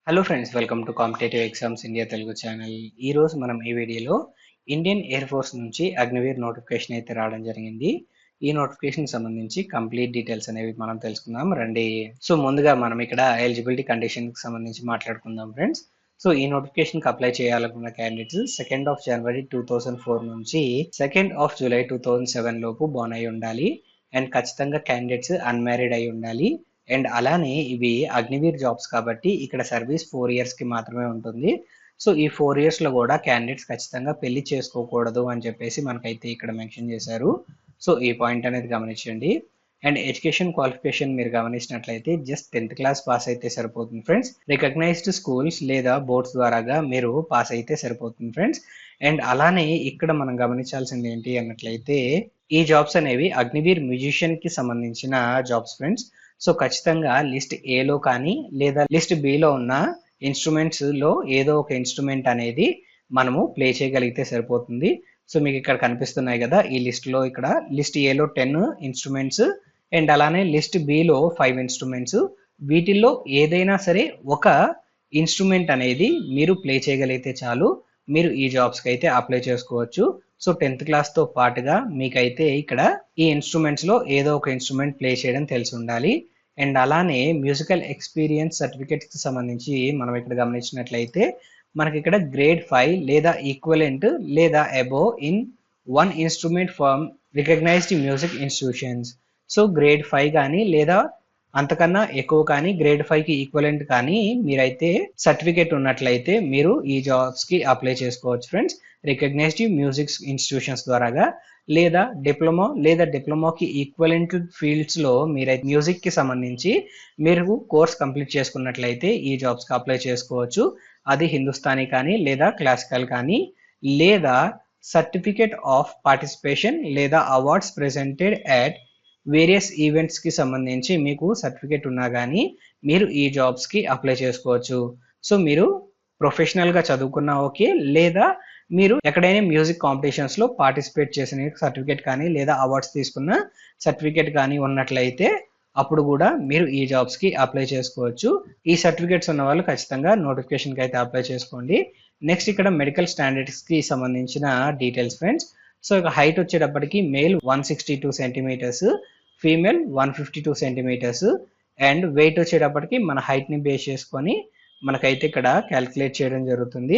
Hello friends, welcome to competitive exams India Telugu channel. ఈ రోజు మనం ఈ వీడియోలో ఇండియన్ ఎయిర్ ఫోర్స్ నుంచి అగ్నివీర్ నోటిఫికేషన్ అయితే రావడం జరిగింది. ఈ నోటిఫికేషన్ సంబంధించి కంప్లీట్ డీటెయిల్స్ అనేవి మనం తెలుసుకుందాం రండి. సో ముందుగా మనం ఇక్కడ ఎలిజిబిలిటీ కండిషన్ కి సంబంధించి మాట్లాడుకుందాం ఫ్రెండ్స్. సో ఈ నోటిఫికేషన్ కి అప్లై చేయాలనుకున్న క్యాండిడేట్స్ 2nd ఆఫ్ జనవరి 2004 నుంచి 2nd ఆఫ్ జూలై 2007 లోపు బోర్న్ అయి ఉండాలి. అండ్ ఖచ్చితంగా క్యాండిడేట్స్ అన్మ్యారీడ్ అయి ఉండాలి. అండ్ అలానే ఇవి అగ్నివీర్ జాబ్స్ కాబట్టి ఇక్కడ సర్వీస్ 4 years కి మాత్రమే ఉంటుంది. సో ఈ 4 years లో కూడా క్యాండిడేట్స్ ఖచ్చితంగా పెళ్లి చేసుకోకూడదు అని చెప్పేసి మనకైతే ఇక్కడ మెన్షన్ చేశారు. సో ఈ పాయింట్ అనేది గమనించండి. అండ్ ఎడ్యుకేషన్ క్వాలిఫికేషన్ మీరు గమనించినట్లయితే జస్ట్ 10th క్లాస్ పాస్ అయితే సరిపోతుంది ఫ్రెండ్స్. రికగ్నైజ్డ్ స్కూల్స్ లేదా బోర్డ్స్ ద్వారాగా మీరు పాస్ అయితే సరిపోతుంది ఫ్రెండ్స్. అండ్ అలానే ఇక్కడ మనం గమనించాల్సింది ఏంటి అన్నట్లయితే ఈ జాబ్స్ అనేవి అగ్నివీర్ మ్యూజిషియన్ కి సంబంధించిన జాబ్స్ ఫ్రెండ్స్. సో ఖచ్చితంగా లిస్ట్ ఏలో కానీ లేదా లిస్ట్ బిలో ఉన్న ఇన్స్ట్రుమెంట్స్ లో ఏదో ఒక ఇన్స్ట్రుమెంట్ అనేది మనము ప్లే చేయగలిగితే సరిపోతుంది. సో మీకు ఇక్కడ కనిపిస్తున్నాయి కదా, ఈ లిస్ట్ లో ఇక్కడ లిస్ట్ ఏలో 10 ఇన్స్ట్రుమెంట్స్ అండ్ అలానే లిస్ట్ బిలో 5 ఇన్స్ట్రుమెంట్స్. వీటిల్లో ఏదైనా సరే ఒక ఇన్స్ట్రుమెంట్ అనేది మీరు ప్లే చేయగలిగితే చాలు, మీరు ఈ జాబ్స్ కి అయితే అప్లై చేసుకోవచ్చు. సో 10th క్లాస్ తో పాటుగా మీకైతే ఇక్కడ ఈ ఇన్స్ట్రుమెంట్స్ లో ఏదో ఒక ఇన్స్ట్రుమెంట్ ప్లే చేయడం తెలిసి ఉండాలి. అండ్ అలానే మ్యూజికల్ ఎక్స్పీరియన్స్ సర్టిఫికేట్స్ కి సంబంధించి మనం ఇక్కడ గమనించినట్లయితే మనకి ఇక్కడ గ్రేడ్ 5 లేదా ఈక్వలెంట్ లేదా above in 1 instrument from recognised music institutions. So grade 5 కానీ లేదా అంతకన్నా ఎక్కువ కానీ గ్రేడ్ 5 కి ఈక్వలెంట్ కానీ మీరైతే సర్టిఫికేట్ ఉన్నట్లయితే మీరు ఈ జాబ్స్ కి అప్లై చేసుకోవచ్చు ఫ్రెండ్స్. రికగ్నైజ్డ్ మ్యూజిక్ ఇన్స్టిట్యూషన్స్ ద్వారాగా లేదా డిప్లొమాకి ఈక్వలెంట్ ఫీల్డ్స్ లో మీరైతే మ్యూజిక్ కి సంబంధించి మీరు కోర్స్ కంప్లీట్ చేసుకున్నట్లయితే ఈ జాబ్స్ కి అప్లై చేసుకోవచ్చు. అది హిందుస్థానీ కానీ లేదా క్లాసికల్ కానీ లేదా సర్టిఫికేట్ ఆఫ్ పార్టిసిపేషన్ లేదా awards presented at various events కి సంబంధించి మీకు సర్టిఫికేట్ ఉన్నా కానీ మీరు ఈ జాబ్స్ కి అప్లై చేసుకోవచ్చు. సో మీరు ప్రొఫెషనల్ గా చదువుకున్నా ఓకే, లేదా మీరు ఎక్కడైనా మ్యూజిక్ కాంపిటీషన్స్ లో పార్టిసిపేట్ చేసిన సర్టిఫికేట్ కానీ లేదా అవార్డ్స్ తీసుకున్న సర్టిఫికేట్ కానీ ఉన్నట్లయితే అప్పుడు కూడా మీరు ఈ జాబ్స్ కి అప్లై చేసుకోవచ్చు. ఈ సర్టిఫికేట్స్ ఉన్న వాళ్ళు ఖచ్చితంగా నోటిఫికేషన్ కి అయితే అప్లై చేసుకోండి. నెక్స్ట్ ఇక్కడ మెడికల్ స్టాండర్డ్స్ కి సంబంధించిన డీటెయిల్స్ ఫ్రెండ్స్. సో ఇక హైట్ వచ్చేటప్పటికి male 162 centimetres, female 152 centimetres. And weight వచ్చేటప్పటికి మన హైట్ ని బేస్ చేసుకొని మనకైతే ఇక్కడ క్యాలిక్యులేట్ చేయడం జరుగుతుంది.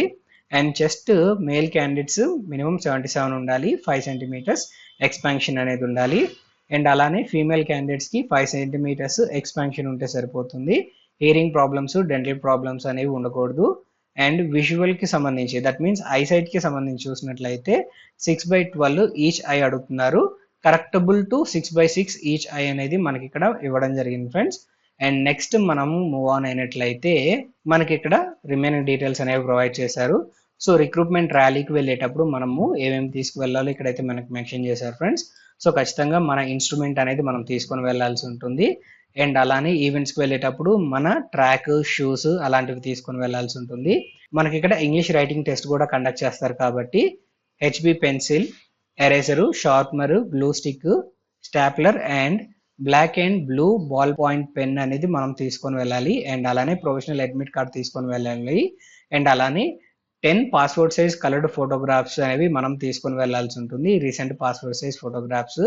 And chest male candidates minimum 77 ఉండాలి, 5 సెంటీమీటర్స్ ఎక్స్పాన్షన్ అనేది ఉండాలి. అండ్ అలానే ఫీమేల్ క్యాండిడేట్స్ కి 5 సెంటీమీటర్స్ ఎక్స్పాన్షన్ ఉంటే సరిపోతుంది. హియరింగ్ ప్రాబ్లమ్స్, డెంటల్ ప్రాబ్లమ్స్ అనేవి ఉండకూడదు. అండ్ విజువల్ కి సంబంధించి దట్ మీన్స్ ఐసైట్ కి సంబంధించి చూసినట్లయితే 6/12 ఈచ్ ఐ అడుగుతున్నారు. కరెక్టబుల్ టు 6/6 ఈచ్ ఐ అనేది మనకి ఇక్కడ ఇవ్వడం జరిగింది ఫ్రెండ్స్. అండ్ నెక్స్ట్ మనము మూవ్ ఆన్ అయినట్లయితే మనకి ఇక్కడ రిమైనింగ్ డీటెయిల్స్ అనేవి ప్రొవైడ్ చేశారు. సో రిక్రూట్మెంట్ ర్యాలీకి వెళ్ళేటప్పుడు మనము ఏమేమి తీసుకువెళ్ళాలో ఇక్కడైతే మనకు మెన్షన్ చేశారు ఫ్రెండ్స్. సో ఖచ్చితంగా మన ఇన్స్ట్రుమెంట్ అనేది మనం తీసుకొని వెళ్ళాల్సి ఉంటుంది. అండ్ అలానే ఈవెంట్స్కి వెళ్ళేటప్పుడు మన ట్రాక్, షూస్ అలాంటివి తీసుకొని వెళ్ళాల్సి ఉంటుంది. మనకి ఇక్కడ ఇంగ్లీష్ రైటింగ్ టెస్ట్ కూడా కండక్ట్ చేస్తారు కాబట్టి HB pencil, eraser, sharpener, glue stick, stapler and black and blue ballpoint pen అనేది మనం తీసుకొని వెళ్ళాలి. అండ్ అలానే ప్రొఫెషనల్ అడ్మిట్ కార్డ్ తీసుకొని వెళ్ళాలి. అండ్ అలానే 10 పాస్పోర్ట్ సైజ్ కలర్డ్ ఫోటోగ్రాఫ్స్ అనేవి మనం తీసుకొని వెళ్ళాల్సి ఉంటుంది, recent passport size photographs.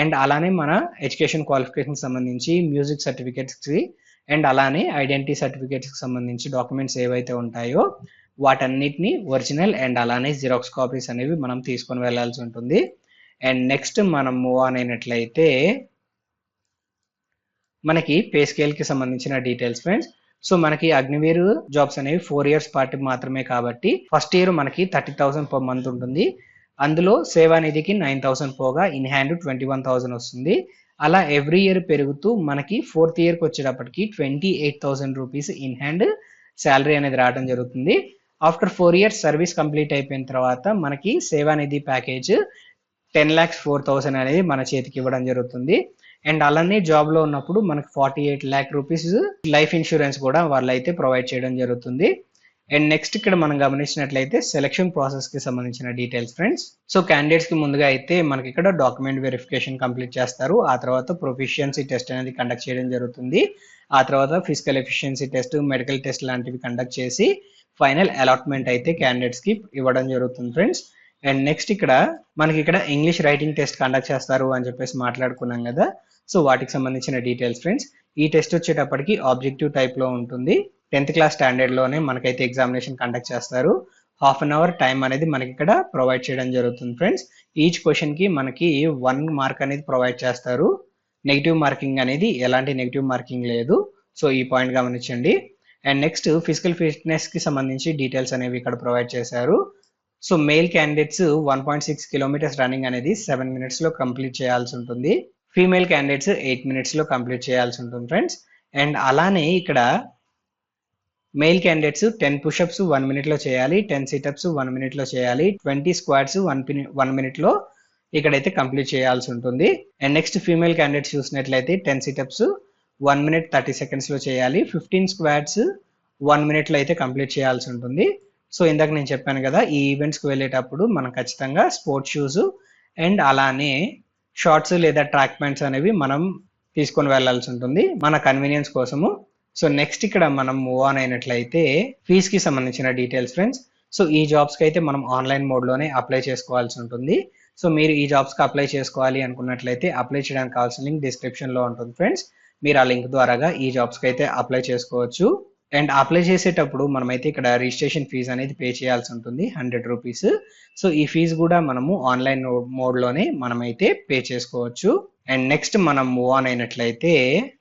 And అలానే మన ఎడ్యుకేషన్ క్వాలిఫికేషన్ సంబంధించి మ్యూజిక్ సర్టిఫికేట్స్ కి అండ్ అలానే ఐడెంటిటీ సర్టిఫికేట్స్ కి సంబంధించి డాక్యుమెంట్స్ ఏవైతే ఉంటాయో వాటన్నిటిని ఒరిజినల్ అండ్ అలానే జిరాక్స్ కాపీస్ అనేవి మనం తీసుకొని వెళ్ళాల్సి ఉంటుంది. అండ్ నెక్స్ట్ మనం మూవ్ ఆన్ అయినట్లయితే మనకి పే స్కేల్ కి సంబంధించిన డీటెయిల్స్ ఫ్రెండ్స్. సో మనకి అగ్నివీర్ జాబ్స్ అనేవి 4 years పాటు మాత్రమే కాబట్టి ఫస్ట్ ఇయర్ మనకి 30,000 per month ఉంటుంది. అందులో సేవానిధికి 9,000 పోగా ఇన్ హ్యాండ్ 21,000 వస్తుంది. అలా ఎవ్రీ ఇయర్ పెరుగుతూ మనకి 4th year కి వచ్చేటప్పటికి 28,000 రూపీస్ ఇన్ హ్యాండ్ శాలరీ అనేది రావడం జరుగుతుంది. ఆఫ్టర్ 4 years సర్వీస్ కంప్లీట్ అయిపోయిన తర్వాత మనకి సేవానిధి ప్యాకేజ్ 10,04,000 అనేది మన చేతికి ఇవ్వడం జరుగుతుంది. అండ్ అలానే జాబ్ లో ఉన్నప్పుడు మనకి 48 lakh రూపీస్ లైఫ్ ఇన్సూరెన్స్ కూడా వాళ్ళు అయితే ప్రొవైడ్ చేయడం జరుగుతుంది. అండ్ నెక్స్ట్ ఇక్కడ మనం గమనించినట్లయితే సెలక్షన్ ప్రాసెస్ కి సంబంధించిన డీటెయిల్స్ ఫ్రెండ్స్. సో క్యాండిడేట్స్ కి ముందుగా అయితే మనకి ఇక్కడ డాక్యుమెంట్ వెరిఫికేషన్ కంప్లీట్ చేస్తారు. ఆ తర్వాత ప్రొఫిషియన్సీ టెస్ట్ అనేది కండక్ట్ చేయడం జరుగుతుంది. ఆ తర్వాత physical efficiency test, medical test లాంటివి కండక్ట్ చేసి ఫైనల్ అలాట్మెంట్ అయితే క్యాండిడేట్స్ కి ఇవ్వడం జరుగుతుంది ఫ్రెండ్స్. అండ్ నెక్స్ట్ ఇక్కడ మనకి ఇక్కడ ఇంగ్లీష్ రైటింగ్ టెస్ట్ కండక్ట్ చేస్తారు అని చెప్పేసి మాట్లాడుకున్నాం కదా. సో వాటికి సంబంధించిన డీటెయిల్స్ ఫ్రెండ్స్. ఈ టెస్ట్ వచ్చేటప్పటికి ఆబ్జెక్టివ్ టైప్ లో ఉంటుంది. 10th క్లాస్ స్టాండర్డ్ లోనే మనకైతే ఎగ్జామినేషన్ కండక్ట్ చేస్తారు. హాఫ్ అన్ అవర్ టైం అనేది మనకి ఇక్కడ ప్రొవైడ్ చేయడం జరుగుతుంది ఫ్రెండ్స్. ఈచ్ క్వశ్చన్ కి మనకి 1 మార్క్ అనేది ప్రొవైడ్ చేస్తారు. నెగిటివ్ మార్కింగ్ అనేది ఎలాంటి నెగిటివ్ మార్కింగ్ లేదు. సో ఈ పాయింట్ గమనించండి. అండ్ నెక్స్ట్ ఫిజికల్ ఫిట్నెస్ కి సంబంధించి డీటెయిల్స్ అనేవి ఇక్కడ ప్రొవైడ్ చేశారు. So male candidates 1.6 kilometres running అనేది 7 minutes లో కంప్లీట్ చేయాల్సి ఉంటుంది. ఫీమేల్ క్యాండిడేట్స్ 8 minutes లో కంప్లీట్ చేయాల్సి ఉంటుంది ఫ్రెండ్స్. అండ్ అలానే ఇక్కడ మెయిల్ క్యాండిడేట్స్ 10 పుషప్స్ 1 minute లో చేయాలి, 10 సిటప్స్ 1 minute లో చేయాలి, 20 స్క్వాట్స్ 1 minute లో ఇక్కడైతే కంప్లీట్ చేయాల్సి ఉంటుంది. అండ్ నెక్స్ట్ ఫీమేల్ క్యాండిడేట్స్ చూసినట్లయితే 10 సిటప్స్ 1 minute 30 seconds లో చేయాలి, 15 స్క్వాట్స్ 1 minute లో అయితే కంప్లీట్ చేయాల్సి ఉంటుంది. సో ఇందాక నేను చెప్పాను కదా, ఈ ఈవెంట్స్కి వెళ్ళేటప్పుడు మనం ఖచ్చితంగా స్పోర్ట్స్ షూస్ అండ్ అలానే షార్ట్స్ లేదా ట్రాక్ ప్యాంట్స్ అనేవి మనం తీసుకొని వెళ్ళాల్సి ఉంటుంది మన కన్వీనియన్స్ కోసము. సో నెక్స్ట్ ఇక్కడ మనం మూవ్ ఆన్ అయినట్లయితే ఫీజ్కి సంబంధించిన డీటెయిల్స్ ఫ్రెండ్స్. సో ఈ జాబ్స్కి అయితే మనం ఆన్లైన్ మోడ్లోనే అప్లై చేసుకోవాల్సి ఉంటుంది. సో మీరు ఈ జాబ్స్కి అప్లై చేసుకోవాలి అనుకున్నట్లయితే అప్లై చేయడానికి కావాల్సిన లింక్ డిస్క్రిప్షన్లో ఉంటుంది ఫ్రెండ్స్. మీరు ఆ లింక్ ద్వారాగా ఈ జాబ్స్కి అయితే అప్లై చేసుకోవచ్చు. అండ్ అప్లై చేసేటప్పుడు మనమైతే ఇక్కడ రిజిస్ట్రేషన్ ఫీజు అనేది పే చేయాల్సి ఉంటుంది 100 రూపీస్. సో ఈ ఫీజు కూడా మనము ఆన్లైన్ మోడ్లోనే మనమైతే పే చేసుకోవచ్చు. అండ్ నెక్స్ట్ మనం మూవ్ ఆన్ అయినట్లయితే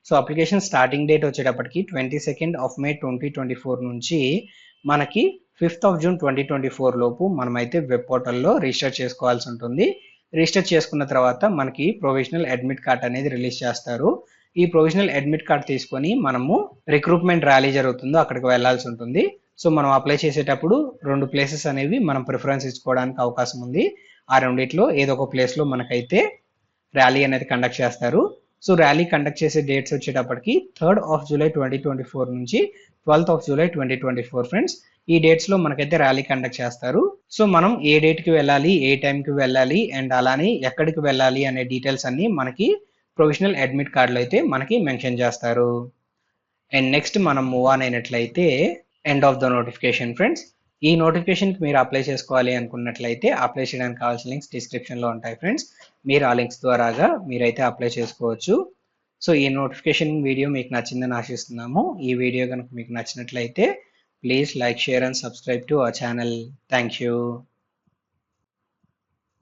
సో అప్లికేషన్ స్టార్టింగ్ డేట్ వచ్చేటప్పటికి 22nd of May 2024 నుంచి మనకి 5th of June 2024 లోపు మనమైతే వెబ్ పోర్టల్లో రిజిస్టర్ చేసుకోవాల్సి ఉంటుంది. రిజిస్టర్ చేసుకున్న తర్వాత మనకి ప్రొవిజనల్ అడ్మిట్ కార్డ్ అనేది రిలీజ్ చేస్తారు. ఈ ప్రొవిజనల్ అడ్మిట్ కార్డ్ తీసుకొని మనము రిక్రూట్మెంట్ ర్యాలీ జరుగుతుందో అక్కడికి వెళ్లాల్సి ఉంటుంది. సో మనం అప్లై చేసేటప్పుడు 2 ప్లేసెస్ అనేవి మనం ప్రిఫరెన్స్ ఇచ్చుకోవడానికి అవకాశం ఉంది. ఆ రెండిట్లో ఏదో ఒక ప్లేస్లో మనకైతే ర్యాలీ అనేది కండక్ట్ చేస్తారు. సో ర్యాలీ కండక్ట్ చేసే డేట్స్ వచ్చేటప్పటికి 3rd of July 2024 నుంచి 12th of July 2024 ఫ్రెండ్స్. ఈ డేట్స్ లో మనకైతే ర్యాలీ కండక్ట్ చేస్తారు. సో మనం ఏ డేట్ కి వెళ్ళాలి, ఏ టైం కి వెళ్ళాలి అండ్ అలానే ఎక్కడికి వెళ్ళాలి అనే డీటెయిల్స్ అన్ని మనకి ప్రొవిజనల్ అడ్మిట్ కార్డులో అయితే మనకి మెన్షన్ చేస్తారు. అండ్ నెక్స్ట్ మనం మూవ్ ఆన్ అయినట్లయితే end of the notification friends. ఈ నోటిఫికేషన్కి మీరు అప్లై చేసుకోవాలి అనుకున్నట్లయితే అప్లై చేయడానికి కావాల్సిన లింక్స్ డిస్క్రిప్షన్లో ఉంటాయి ఫ్రెండ్స్. మీరు ఆ లింక్స్ ద్వారాగా మీరైతే అప్లై చేసుకోవచ్చు. సో ఈ నోటిఫికేషన్ వీడియో మీకు నచ్చిందని ఆశిస్తున్నాము. ఈ వీడియో కనుక మీకు నచ్చినట్లయితే please like, share and subscribe to our channel. Thank you.